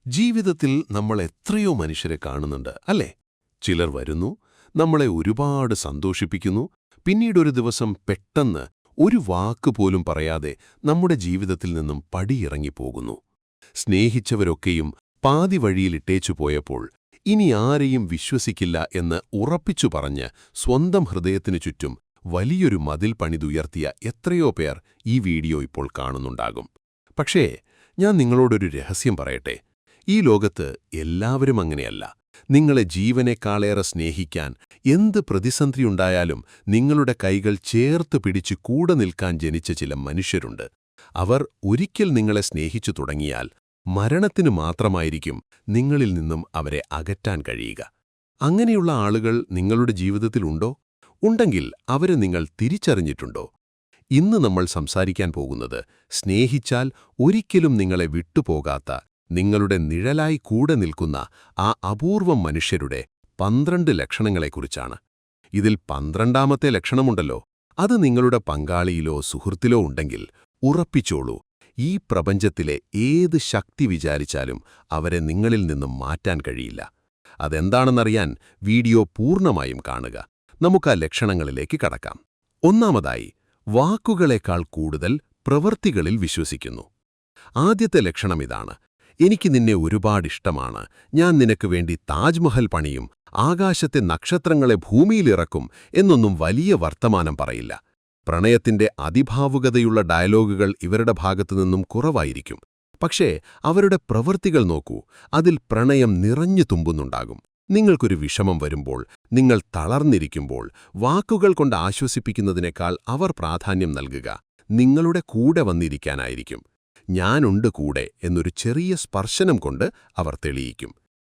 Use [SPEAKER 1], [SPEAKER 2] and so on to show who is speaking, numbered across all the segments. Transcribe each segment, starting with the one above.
[SPEAKER 1] ജീവിതത്തിൽ നമ്മൾ എത്രയോ മനുഷ്യരെ കാണുന്നുണ്ട് അല്ലേ? ചിലർ വരുന്നു, നമ്മളെ ഒരുപാട് സന്തോഷിപ്പിക്കുന്നു, പിന്നീടൊരു ദിവസം പെട്ടെന്ന് ഒരു വാക്ക് പോലും പറയാതെ നമ്മുടെ ജീവിതത്തിൽ നിന്നും പടിയിറങ്ങിപ്പോകുന്നു. സ്നേഹിച്ചവരൊക്കെയും പാതി വഴിയിലിട്ടേച്ചു പോയപ്പോൾ ഇനി ആരെയും വിശ്വസിക്കില്ല എന്ന് ഉറപ്പിച്ചു പറഞ്ഞ് സ്വന്തം ഹൃദയത്തിനു ചുറ്റും വലിയൊരു മതിൽ പണിതുയർത്തിയ എത്രയോ പേർ ഈ വീഡിയോ ഇപ്പോൾ കാണുന്നുണ്ടാകും. പക്ഷേ ഞാൻ നിങ്ങളോടൊരു രഹസ്യം പറയട്ടെ. ഈ ലോകത്ത് എല്ലാവരും അങ്ങനെയല്ല. നിങ്ങളെ ജീവനേക്കാളേറെ സ്നേഹിക്കാൻ എന്ത് പ്രതിസന്ധിയുണ്ടായാലും നിങ്ങളുടെ കൈകൾ ചേർത്ത് പിടിച്ച് കൂടെ നിൽക്കാൻ ജനിച്ച ചില മനുഷ്യരുണ്ട്. അവർ ഒരിക്കൽ നിങ്ങളെ സ്നേഹിച്ചു തുടങ്ങിയാൽ മരണത്തിനു മാത്രമായിരിക്കും നിങ്ങളിൽ നിന്നും അവരെ അകറ്റാൻ കഴിയുക. അങ്ങനെയുള്ള ആളുകൾ നിങ്ങളുടെ ജീവിതത്തിലുണ്ടോ? ഉണ്ടെങ്കിൽ അവരെ നിങ്ങൾ തിരിച്ചറിഞ്ഞിട്ടുണ്ടോ? ഇന്ന് നമ്മൾ സംസാരിക്കാൻ പോകുന്നത് സ്നേഹിച്ചാൽ ഒരിക്കലും നിങ്ങളെ വിട്ടുപോകാത്ത, നിങ്ങളുടെ നിഴലായി കൂടെ നിൽക്കുന്ന ആ അപൂർവം മനുഷ്യരുടെ 12 ലക്ഷണങ്ങളെക്കുറിച്ചാണ്. ഇതിൽ 12ാമത്തെ ലക്ഷണമുണ്ടല്ലോ, അത് നിങ്ങളുടെ പങ്കാളിയിലോ സുഹൃത്തിലോ ഉണ്ടെങ്കിൽ ഉറപ്പിച്ചോളൂ, ഈ പ്രപഞ്ചത്തിലെ ഏത് ശക്തി വിചാരിച്ചാലും അവരെ നിങ്ങളിൽ നിന്നും മാറ്റാൻ കഴിയില്ല. അതെന്താണെന്നറിയാൻ വീഡിയോ പൂർണ്ണമായും കാണുക. നമുക്ക് ആ ലക്ഷണങ്ങളിലേക്ക് കടക്കാം. ഒന്നാമതായി, വാക്കുകളേക്കാൾ കൂടുതൽ പ്രവൃത്തികളിൽ വിശ്വസിക്കുന്നു. ആദ്യത്തെ ലക്ഷണം ഇതാണ്: എനിക്ക് നിന്നെ ഒരുപാടിഷ്ടമാണ്, ഞാൻ നിനക്ക് വേണ്ടി താജ്മഹൽ പണിയും, ആകാശത്തെ നക്ഷത്രങ്ങളെ ഭൂമിയിലിറക്കും എന്നൊന്നും വലിയ വർത്തമാനം പറയില്ല. പ്രണയത്തിന്റെ അതിഭാവുകതയുള്ള ഡയലോഗുകൾ ഇവരുടെ ഭാഗത്തുനിന്നും കുറവായിരിക്കും. പക്ഷേ അവരുടെ പ്രവൃത്തികൾ നോക്കൂ, അതിൽ പ്രണയം നിറഞ്ഞു തുമ്പുന്നുണ്ടാകും. നിങ്ങൾക്കൊരു വിഷമം വരുമ്പോൾ, നിങ്ങൾ തളർന്നിരിക്കുമ്പോൾ, വാക്കുകൾ കൊണ്ട് ആശ്വസിപ്പിക്കുന്നതിനേക്കാൾ അവർ പ്രാധാന്യം നൽകുക നിങ്ങളുടെ കൂടെ വന്നിരിക്കാനായിരിക്കും. ഞാനുണ്ട് കൂടെ എന്നൊരു ചെറിയ സ്പർശനം കൊണ്ട് അവർ തെളിയിക്കും.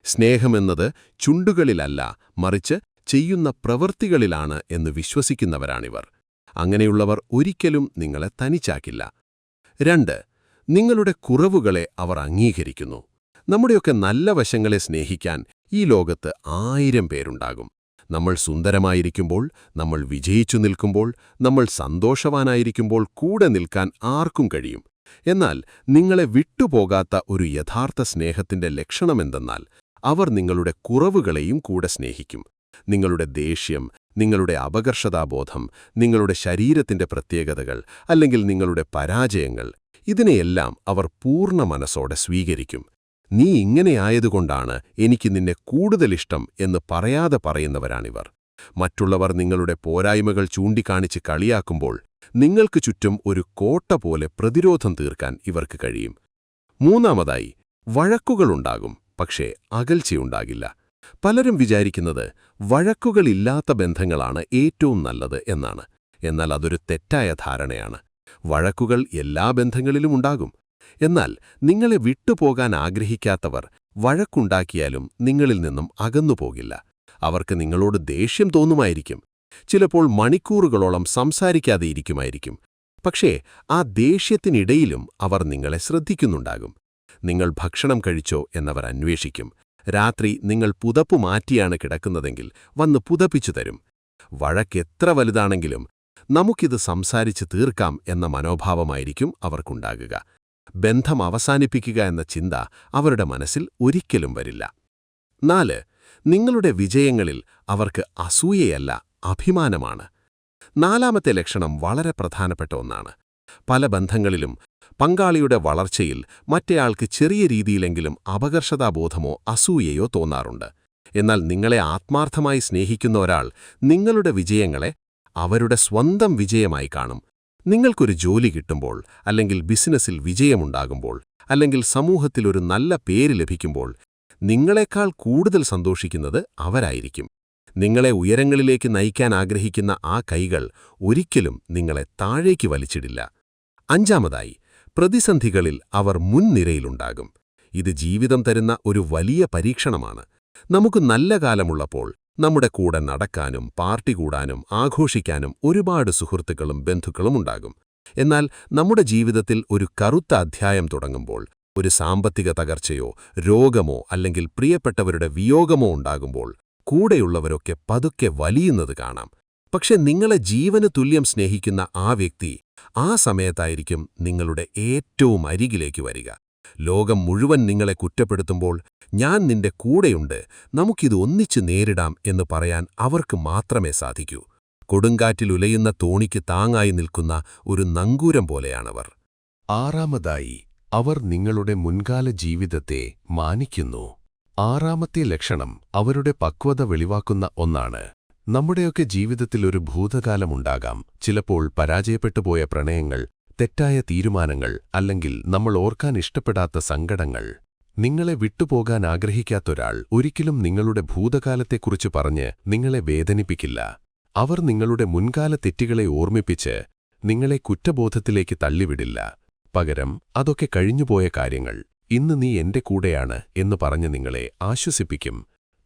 [SPEAKER 1] സ്നേഹമെന്നത് ചുണ്ടുകളിലല്ല, മറിച്ച് ചെയ്യുന്ന പ്രവൃത്തികളിലാണ് എന്ന് വിശ്വസിക്കുന്നവരാണിവർ. അങ്ങനെയുള്ളവർ ഒരിക്കലും നിങ്ങളെ തനിച്ചാക്കില്ല. 2. നിങ്ങളുടെ കുറവുകളെ അവർ അംഗീകരിക്കുന്നു. നമ്മുടെയൊക്കെ നല്ല വശങ്ങളെ സ്നേഹിക്കാൻ ഈ ലോകത്ത് 1000 പേരുണ്ടാകും. നമ്മൾ സുന്ദരമായിരിക്കുമ്പോൾ, നമ്മൾ വിജയിച്ചു നിൽക്കുമ്പോൾ, നമ്മൾ സന്തോഷവാനായിരിക്കുമ്പോൾ കൂടെ നിൽക്കാൻ ആർക്കും കഴിയും. എന്നാൽ നിങ്ങളെ വിട്ടുപോകാത്ത ഒരു യഥാർത്ഥ സ്നേഹത്തിന്റെ ലക്ഷണമെന്തെന്നാൽ അവർ നിങ്ങളുടെ കുറവുകളെയും കൂടെ സ്നേഹിക്കും. നിങ്ങളുടെ ദേഷ്യം, നിങ്ങളുടെ അപകർഷതാബോധം, നിങ്ങളുടെ ശരീരത്തിന്റെ പ്രത്യേകതകൾ, അല്ലെങ്കിൽ നിങ്ങളുടെ പരാജയങ്ങൾ, ഇതിനെയെല്ലാം അവർ പൂർണ്ണ മനസ്സോടെ സ്വീകരിക്കും. നീ ഇങ്ങനെയായതുകൊണ്ടാണ് എനിക്ക് നിന്നെ കൂടുതലിഷ്ടം എന്ന് പറയാതെ പറയുന്നവരാണിവർ. മറ്റുള്ളവർ നിങ്ങളുടെ പോരായ്മകൾ ചൂണ്ടിക്കാണിച്ച് കളിയാക്കുമ്പോൾ നിങ്ങൾക്ക് ചുറ്റും ഒരു കോട്ട പോലെ പ്രതിരോധം തീർക്കാൻ ഇവർക്ക് കഴിയും. മൂന്നാമതായി, വഴക്കുകളുണ്ടാകും, പക്ഷേ അകൽച്ചയുണ്ടാകില്ല. പലരും വിചാരിക്കുന്നത് വഴക്കുകളില്ലാത്ത ബന്ധങ്ങളാണ് ഏറ്റവും നല്ലത് എന്നാണ്. എന്നാൽ അതൊരു തെറ്റായ ധാരണയാണ്. വഴക്കുകൾ എല്ലാ ബന്ധങ്ങളിലും ഉണ്ടാകും. എന്നാൽ നിങ്ങളെ വിട്ടുപോകാൻ ആഗ്രഹിക്കാത്തവർ വഴക്കുണ്ടാക്കിയാലും നിങ്ങളിൽ നിന്നും അകന്നുപോകില്ല. അവർക്ക് നിങ്ങളോട് ദേഷ്യം തോന്നുമായിരിക്കും, ചിലപ്പോൾ മണിക്കൂറുകളോളം സംസാരിക്കാതെ ഇരിക്കുമായിരിക്കും. പക്ഷേ ആ ദേഷ്യത്തിനിടയിലും അവർ നിങ്ങളെ ശ്രദ്ധിക്കുന്നുണ്ടാകും. നിങ്ങൾ ഭക്ഷണം കഴിച്ചോ എന്നവർ അന്വേഷിക്കും. രാത്രി നിങ്ങൾ പുതപ്പു മാറ്റിയാണ് കിടക്കുന്നതെങ്കിൽ വന്ന് പുതപ്പിച്ചു തരും. വഴക്കെത്ര വലുതാണെങ്കിലും നമുക്കിത് സംസാരിച്ച് തീർക്കാം എന്ന മനോഭാവമായിരിക്കും അവർക്കുണ്ടാകുക. ബന്ധം അവസാനിപ്പിക്കുക എന്ന ചിന്ത അവരുടെ മനസ്സിൽ ഒരിക്കലും വരില്ല. 4. നിങ്ങളുടെ വിജയങ്ങളിൽ അവർക്ക് അസൂയയല്ല, അഭിമാനമാണ്. 4ാമത്തെ ലക്ഷണം വളരെ പ്രധാനപ്പെട്ട ഒന്നാണ്. പല ബന്ധങ്ങളിലും പങ്കാളിയുടെ വളർച്ചയിൽ മറ്റേയാൾക്ക് ചെറിയ രീതിയിലെങ്കിലും അപകർഷതാബോധമോ അസൂയയോ തോന്നാറുണ്ട്. എന്നാൽ നിങ്ങളെ ആത്മാർത്ഥമായി സ്നേഹിക്കുന്ന ഒരാൾ നിങ്ങളുടെ വിജയങ്ങളെ അവരുടെ സ്വന്തം വിജയമായി കാണും. നിങ്ങൾക്കൊരു ജോലി കിട്ടുമ്പോൾ, അല്ലെങ്കിൽ ബിസിനസ്സിൽ വിജയമുണ്ടാകുമ്പോൾ, അല്ലെങ്കിൽ സമൂഹത്തിൽ ഒരു നല്ല പേര് ലഭിക്കുമ്പോൾ നിങ്ങളെക്കാൾ കൂടുതൽ സന്തോഷിക്കുന്നത് അവരായിരിക്കും. നിങ്ങളെ ഉയരങ്ങളിലേക്ക് നയിക്കാൻ ആഗ്രഹിക്കുന്ന ആ കൈകൾ ഒരിക്കലും നിങ്ങളെ താഴേക്ക് വലിച്ചിടില്ല. 5ാമതായി, പ്രതിസന്ധികളിൽ അവർ മുൻനിരയിലുണ്ടാകും. ഇത് ജീവിതം തരുന്ന ഒരു വലിയ പരീക്ഷണമാണ്. നമുക്ക് നല്ല കാലമുള്ളപ്പോൾ നമ്മുടെ കൂടെ നടക്കാനും പാർട്ടി കൂടാനും ആഘോഷിക്കാനും ഒരുപാട് സുഹൃത്തുക്കളും ബന്ധുക്കളും ഉണ്ടാകും. എന്നാൽ നമ്മുടെ ജീവിതത്തിൽ ഒരു കറുത്ത അധ്യായം തുടങ്ങുമ്പോൾ, ഒരു സാമ്പത്തിക തകർച്ചയോ രോഗമോ അല്ലെങ്കിൽ പ്രിയപ്പെട്ടവരുടെ വിയോഗമോ ഉണ്ടാകുമ്പോൾ കൂടെയുള്ളവരൊക്കെ പതുക്കെ വലിയുന്നത് കാണാം. പക്ഷെ നിങ്ങളെ ജീവന് തുല്യം സ്നേഹിക്കുന്ന ആ വ്യക്തി ആ സമയത്തായിരിക്കും നിങ്ങളുടെ ഏറ്റവും അരികിലേക്ക് വരിക.
[SPEAKER 2] ലോകം മുഴുവൻ നിങ്ങളെ കുറ്റപ്പെടുത്തുമ്പോൾ ഞാൻ നിന്റെ കൂടെയുണ്ട്, നമുക്കിത് ഒന്നിച്ച് നേരിടാം എന്ന് പറയാൻ അവർക്ക് മാത്രമേ സാധിക്കൂ. കൊടുങ്കാറ്റിൽ ഉലയുന്ന തോണിക്ക് താങ്ങായി നിൽക്കുന്ന ഒരു നങ്കൂരം പോലെയാണവർ.
[SPEAKER 1] ആറാമതായി, അവർ നിങ്ങളുടെ മുൻകാല ജീവിതത്തെ മാനിക്കുന്നു. ആറാമത്തെ ലക്ഷണം അവരുടെ പക്വത വെളിവാക്കുന്ന ഒന്നാണ്. നമ്മുടെയൊക്കെ ജീവിതത്തിൽ ഒരു ഭൂതകാലമുണ്ടാകാം. ചിലപ്പോൾ പരാജയപ്പെട്ടുപോയ പ്രണയങ്ങൾ, തെറ്റായ തീരുമാനങ്ങൾ, അല്ലെങ്കിൽ നമ്മൾ ഓർക്കാൻ ഇഷ്ടപ്പെടാത്ത സങ്കടങ്ങൾ. നിങ്ങളെ വിട്ടുപോകാൻ ആഗ്രഹിക്കാത്തൊരാൾ ഒരിക്കലും നിങ്ങളുടെ ഭൂതകാലത്തെക്കുറിച്ച് പറഞ്ഞ് നിങ്ങളെ വേദനിപ്പിക്കില്ല. അവർ നിങ്ങളുടെ മുൻകാല തെറ്റുകളെ ഓർമ്മിപ്പിച്ച് നിങ്ങളെ കുറ്റബോധത്തിലേക്ക് തള്ളിവിടില്ല. പകരം അതൊക്കെ കഴിഞ്ഞുപോയ കാര്യങ്ങൾ, ഇന്ന് നീ എന്റെ കൂടെയാണ് എന്ന് പറഞ്ഞ് നിങ്ങളെ ആശ്വസിപ്പിക്കും.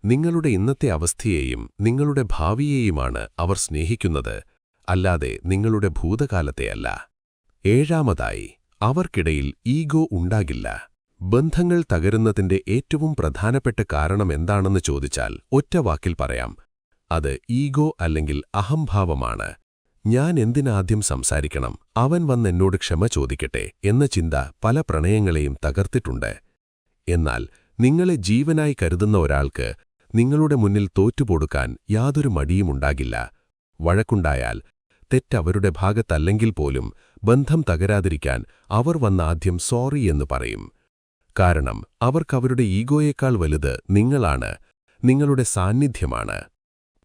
[SPEAKER 1] നിങ്ങളുടെ ഇന്നത്തെ അവസ്ഥയെയും നിങ്ങളുടെ ഭാവിയെയുമാണ് അവർ സ്നേഹിക്കുന്നത്, അല്ലാതെ നിങ്ങളുടെ ഭൂതകാലത്തെയല്ല. ഏഴാമതായി, അവർക്കിടയിൽ ഈഗോ ഉണ്ടാകില്ല. ബന്ധങ്ങൾ തകരുന്നതിന്റെ ഏറ്റവും പ്രധാനപ്പെട്ട കാരണം എന്താണെന്ന് ചോദിച്ചാൽ ഒറ്റ വാക്കിൽ പറയാം, അത് ഈഗോ അല്ലെങ്കിൽ അഹംഭാവമാണ്. ഞാൻ എന്തിനാദ്യം സംസാരിക്കണം, അവൻ വന്നെന്നോട് ക്ഷമ ചോദിക്കട്ടെ എന്ന ചിന്ത പല പ്രണയങ്ങളെയും തകർത്തിട്ടുണ്ട്. എന്നാൽ നിങ്ങളെ ജീവനായി കരുതുന്ന ഒരാൾക്ക് നിങ്ങളുടെ മുന്നിൽ തോറ്റുകൊടുക്കാൻ യാതൊരു മടിയുമുണ്ടാകില്ല. വഴക്കുണ്ടായാൽ തെറ്റവരുടെ ഭാഗത്തല്ലെങ്കിൽ പോലും ബന്ധം തകരാതിരിക്കാൻ അവർ വന്നാദ്യം സോറി എന്ന് പറയും. കാരണം അവർക്കവരുടെ ഈഗോയേക്കാൾ വലുത് നിങ്ങളാണ്, നിങ്ങളുടെ സാന്നിധ്യമാണ്.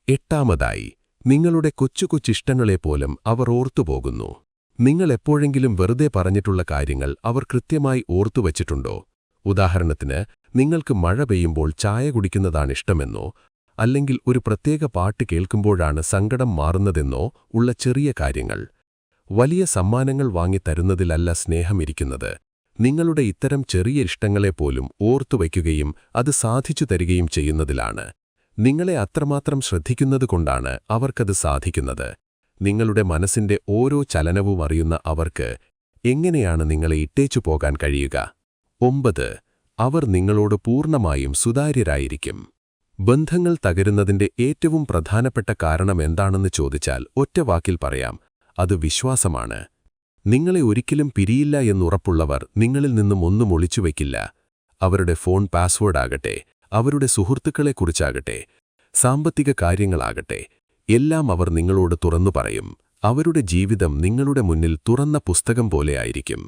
[SPEAKER 1] എട്ടാമതായി, നിങ്ങളുടെ കൊച്ചുകൊച്ചിഷ്ടങ്ങളെപ്പോലും അവർ ഓർത്തുപോകുന്നു. നിങ്ങൾ എപ്പോഴെങ്കിലും വെറുതെ പറഞ്ഞിട്ടുള്ള കാര്യങ്ങൾ അവർ കൃത്യമായി ഓർത്തുവച്ചിട്ടുണ്ടോ? ഉദാഹരണത്തിന്, നിങ്ങൾക്ക് മഴ പെയ്യുമ്പോൾ ചായ കുടിക്കുന്നതാണിഷ്ടമെന്നോ, അല്ലെങ്കിൽ ഒരു പ്രത്യേക പാട്ട് കേൾക്കുമ്പോഴാണ് സങ്കടം മാറുന്നതെന്നോ ഉള്ള ചെറിയ കാര്യങ്ങൾ. വലിയ സമ്മാനങ്ങൾ വാങ്ങിത്തരുന്നതിലല്ല സ്നേഹമിരിക്കുന്നത്. നിങ്ങളുടെ ഇത്തരം ചെറിയ ഇഷ്ടങ്ങളെപ്പോലും ഓർത്തുവയ്ക്കുകയും അത് സാധിച്ചു തരികയും ചെയ്യുന്നതിലാണ്. നിങ്ങളെ അത്രമാത്രം ശ്രദ്ധിക്കുന്നതുകൊണ്ടാണ് അവർക്കത് സാധിക്കുന്നത്. നിങ്ങളുടെ മനസ്സിന്റെ ഓരോ ചലനവും അറിയുന്ന അവർക്ക് എങ്ങനെയാണ് നിങ്ങളെ ഇട്ടേച്ചു പോകാൻ കഴിയുക? 9. അവർ നിങ്ങളോട് പൂർണ്ണമായും സുതാര്യരായിരിക്കും. ബന്ധങ്ങൾ തകരുന്നതിന്റെ ഏറ്റവും പ്രധാനപ്പെട്ട കാരണം എന്താണെന്ന് ചോദിച്ചാൽ ഒറ്റ വാക്കിൽ പറയാം, അത് വിശ്വാസമാണ്. നിങ്ങളെ ഒരിക്കലും പിരിയില്ല എന്നുറപ്പുള്ളവർ നിങ്ങളിൽ നിന്നും ഒന്നും ഒളിച്ചുവയ്ക്കില്ല. അവരുടെ ഫോൺ പാസ്വേഡ് ആകട്ടെ, അവരുടെ സുഹൃത്തുക്കളെക്കുറിച്ചാകട്ടെ, സാമ്പത്തിക കാര്യങ്ങളാകട്ടെ, എല്ലാം അവർ നിങ്ങളോട് തുറന്നു പറയും. അവരുടെ ജീവിതം നിങ്ങളുടെ മുന്നിൽ തുറന്ന പുസ്തകം പോലെയായിരിക്കും.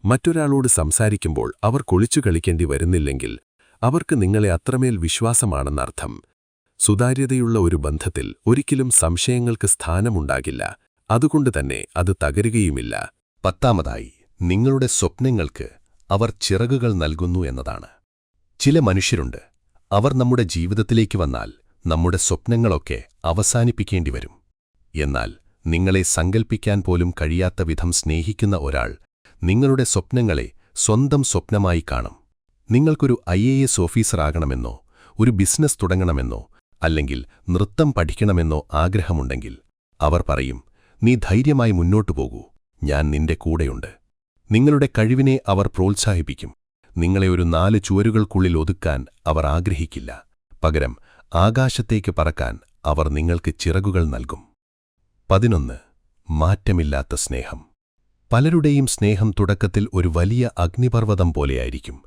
[SPEAKER 1] മറ്റൊരാളോട് സംസാരിക്കുമ്പോൾ അവർ കൊളിച്ചു കളിക്കേണ്ടി വരുന്നില്ലെങ്കിൽ അവർക്ക് നിങ്ങളെ അത്രമേൽ വിശ്വാസമാണെന്നർത്ഥം. സുതാര്യതയുള്ള ഒരു ബന്ധത്തിൽ ഒരിക്കലും സംശയങ്ങൾക്ക് സ്ഥാനമുണ്ടാകില്ല. അതുകൊണ്ടുതന്നെ അത് തകരുകയുമില്ല.
[SPEAKER 3] 10. നിങ്ങളുടെ സ്വപ്നങ്ങൾക്ക് അവർ ചിറകുകൾ നൽകുന്നു എന്നതാണ്. ചില മനുഷ്യരുണ്ട്, അവർ നമ്മുടെ ജീവിതത്തിലേക്ക് വന്നാൽ നമ്മുടെ സ്വപ്നങ്ങളൊക്കെ അവസാനിപ്പിക്കേണ്ടി വരും. എന്നാൽ നിങ്ങളെ സങ്കൽപ്പിക്കാൻ പോലും കഴിയാത്ത വിധം സ്നേഹിക്കുന്ന ഒരാൾ നിങ്ങളുടെ സ്വപ്നങ്ങളെ സ്വന്തം സ്വപ്നമായി കാണും. നിങ്ങൾക്കൊരു IAS ഓഫീസറാകണമെന്നോ, ഒരു ബിസിനസ് തുടങ്ങണമെന്നോ, അല്ലെങ്കിൽ നൃത്തം പഠിക്കണമെന്നോ ആഗ്രഹമുണ്ടെങ്കിൽ അവർ പറയും, നീ ധൈര്യമായി മുന്നോട്ടു പോകൂ, ഞാൻ നിന്റെ കൂടെയുണ്ട്. നിങ്ങളുടെ കഴിവിനെ അവർ പ്രോത്സാഹിപ്പിക്കും. നിങ്ങളെ ഒരു 4 ചുവരുകൾക്കുള്ളിൽ ഒതുക്കാൻ അവർ ആഗ്രഹിക്കില്ല. പകരം ആകാശത്തേക്ക് പറക്കാൻ അവർ നിങ്ങൾക്ക് ചിറകുകൾ നൽകും. 11. മാറ്റമില്ലാത്ത സ്നേഹം. പലരുടെയും സ്നേഹം തുടക്കത്തിൽ ഒരു വലിയ അഗ്നിപർവ്വതം പോലെയായിരിക്കും.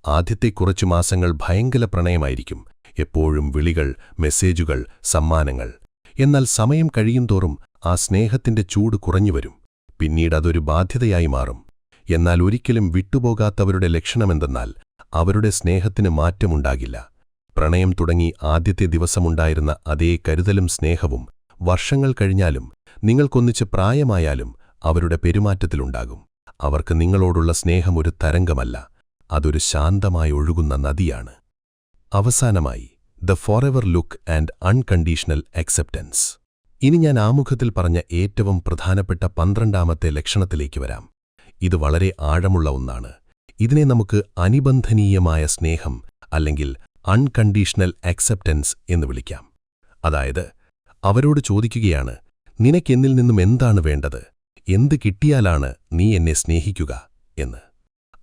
[SPEAKER 3] ആദ്യത്തെ കുറച്ചു മാസങ്ങൾ ഭയങ്കര പ്രണയമായിരിക്കും. എപ്പോഴും വിളികൾ, മെസ്സേജുകൾ, സമ്മാനങ്ങൾ. എന്നാൽ സമയം കഴിയുംതോറും ആ സ്നേഹത്തിന്റെ ചൂട് കുറഞ്ഞുവരും. പിന്നീട് അതൊരു ബാധ്യതയായി മാറും. എന്നാൽ ഒരിക്കലും വിട്ടുപോകാത്തവരുടെ ലക്ഷണമെന്തെന്നാൽ അവരുടെ സ്നേഹത്തിന് മാറ്റമുണ്ടാകില്ല. പ്രണയം തുടങ്ങി ആദ്യത്തെ ദിവസമുണ്ടായിരുന്ന അതേ കരുതലും സ്നേഹവും വർഷങ്ങൾ കഴിഞ്ഞാലും നിങ്ങൾക്കൊന്നിച്ച് പ്രായമായാലും അവരുടെ പെരുമാറ്റത്തിലുണ്ടാകും. അവർക്ക് നിങ്ങളോടുള്ള സ്നേഹം ഒരു തരംഗമല്ല, അതൊരു ശാന്തമായി ഒഴുകുന്ന നദിയാണ്. അവസാനമായി, the Forever look and unconditional acceptance. ഇനി ഞാൻ ആമുഖത്തിൽ പറഞ്ഞ ഏറ്റവും പ്രധാനപ്പെട്ട 12ാമത്തെ ലക്ഷണത്തിലേക്ക് വരാം. ഇത് വളരെ ആഴമുള്ള ഒന്നാണ്. ഇതിനെ നമുക്ക് അനുബന്ധനീയമായ സ്നേഹം അല്ലെങ്കിൽ അൺകണ്ടീഷണൽ അക്സെപ്റ്റൻസ് എന്ന് വിളിക്കാം. അതായത്, അവരോട് ചോദിക്കുകയാണ്, നിനക്കെന്നിൽ നിന്നും എന്താണ് വേണ്ടത്? എന്ത് കിട്ടിയാലാണ് നീ എന്നെ സ്നേഹിക്കുക എന്ന്.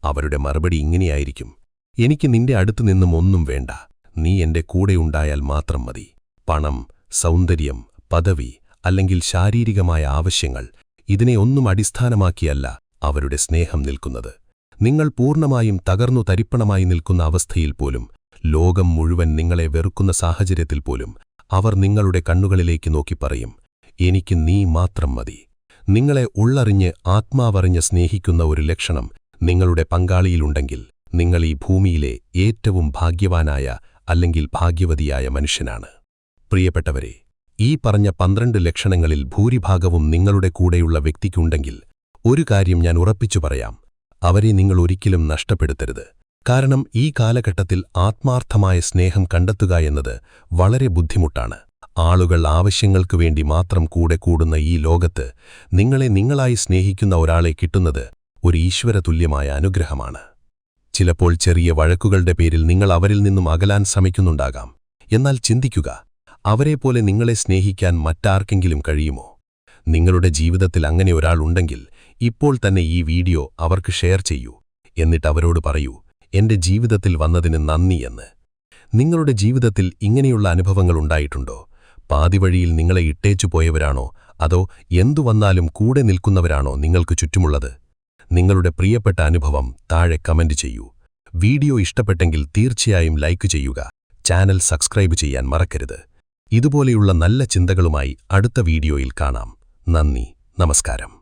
[SPEAKER 3] അവരുടെ മറുപടി ഇങ്ങനെയായിരിക്കും, എനിക്ക് നിന്റെ അടുത്തു നിന്നും ഒന്നും വേണ്ട, നീ എന്റെ കൂടെയുണ്ടായാൽ മാത്രം മതി. പണം, സൗന്ദര്യം, പദവി അല്ലെങ്കിൽ ശാരീരികമായ ആവശ്യങ്ങൾ, ഇതിനെ ഒന്നും അടിസ്ഥാനമാക്കിയല്ല അവരുടെ സ്നേഹം നിൽക്കുന്നത്.
[SPEAKER 2] നിങ്ങൾ പൂർണ്ണമായും തകർന്നു തരിപ്പണമായി നിൽക്കുന്ന അവസ്ഥയിൽ പോലും, ലോകം മുഴുവൻ നിങ്ങളെ വെറുക്കുന്ന സാഹചര്യത്തിൽ പോലും അവർ നിങ്ങളുടെ കണ്ണുകളിലേക്ക് നോക്കി പറയും, എനിക്ക് നീ മാത്രം മതി. നിങ്ങളെ ഉള്ളറിഞ്ഞ് ആത്മാവറിഞ്ഞ് സ്നേഹിക്കുന്ന ഒരു ലക്ഷണം നിങ്ങളുടെ പങ്കാളിയിലുണ്ടെങ്കിൽ നിങ്ങൾ ഈ ഭൂമിയിലെ ഏറ്റവും ഭാഗ്യവാനായ അല്ലെങ്കിൽ ഭാഗ്യവതിയായ മനുഷ്യനാണ്. പ്രിയപ്പെട്ടവരെ, ഈ പറഞ്ഞ 12 ലക്ഷണങ്ങളിൽ ഭൂരിഭാഗവും നിങ്ങളുടെ കൂടെയുള്ള വ്യക്തിക്കുണ്ടെങ്കിൽ ഒരു കാര്യം ഞാൻ ഉറപ്പിച്ചു പറയാം, അവരെ നിങ്ങൾ ഒരിക്കലും നഷ്ടപ്പെടുത്തരുത്. കാരണം ഈ കാലഘട്ടത്തിൽ ആത്മാർത്ഥമായ സ്നേഹം കണ്ടെത്തുക എന്നത് വളരെ ബുദ്ധിമുട്ടാണ്. ആളുകൾ ആവശ്യങ്ങൾക്കു വേണ്ടി മാത്രം കൂടെ കൂടുന്ന ഈ ലോകത്ത് നിങ്ങളെ നിങ്ങളായി സ്നേഹിക്കുന്ന ഒരാളെ കിട്ടുന്നത് ഒരു ഈശ്വരതുല്യമായ അനുഗ്രഹമാണ്. ചിലപ്പോൾ ചെറിയ വഴക്കുകളുടെ പേരിൽ നിങ്ങൾ അവരിൽ നിന്നും അകലാൻ ശ്രമിക്കുന്നുണ്ടാകാം. എന്നാൽ ചിന്തിക്കുക, അവരെപ്പോലെ നിങ്ങളെ സ്നേഹിക്കാൻ മറ്റാർക്കെങ്കിലും കഴിയുമോ? നിങ്ങളുടെ ജീവിതത്തിൽ അങ്ങനെ ഒരാൾ ഉണ്ടെങ്കിൽ ഇപ്പോൾ തന്നെ ഈ വീഡിയോ അവർക്ക് ഷെയർ ചെയ്യൂ. എന്നിട്ട് അവരോട് പറയൂ, എന്റെ ജീവിതത്തിൽ വന്നതിന് നന്ദി എന്ന്. നിങ്ങളുടെ ജീവിതത്തിൽ ഇങ്ങനെയുള്ള അനുഭവങ്ങൾ ഉണ്ടായിട്ടുണ്ടോ? പാതിവഴിയിൽ നിങ്ങളെ ഇട്ടേച്ചു പോയവരാണോ, അതോ എന്തു വന്നാലും കൂടെ നിൽക്കുന്നവരാണോ നിങ്ങൾക്ക് ചുറ്റുമുള്ളത്? നിങ്ങളുടെ പ്രിയപ്പെട്ട അനുഭവം താഴെ കമന്റ് ചെയ്യൂ. വീഡിയോ ഇഷ്ടപ്പെട്ടെങ്കിൽ തീർച്ചയായും ലൈക്ക് ചെയ്യുക. ചാനൽ സബ്സ്ക്രൈബ് ചെയ്യാൻ മറക്കരുത്. ഇതുപോലെയുള്ള നല്ല ചിന്തകളുമായി അടുത്ത വീഡിയോയിൽ കാണാം. നന്ദി, നമസ്കാരം.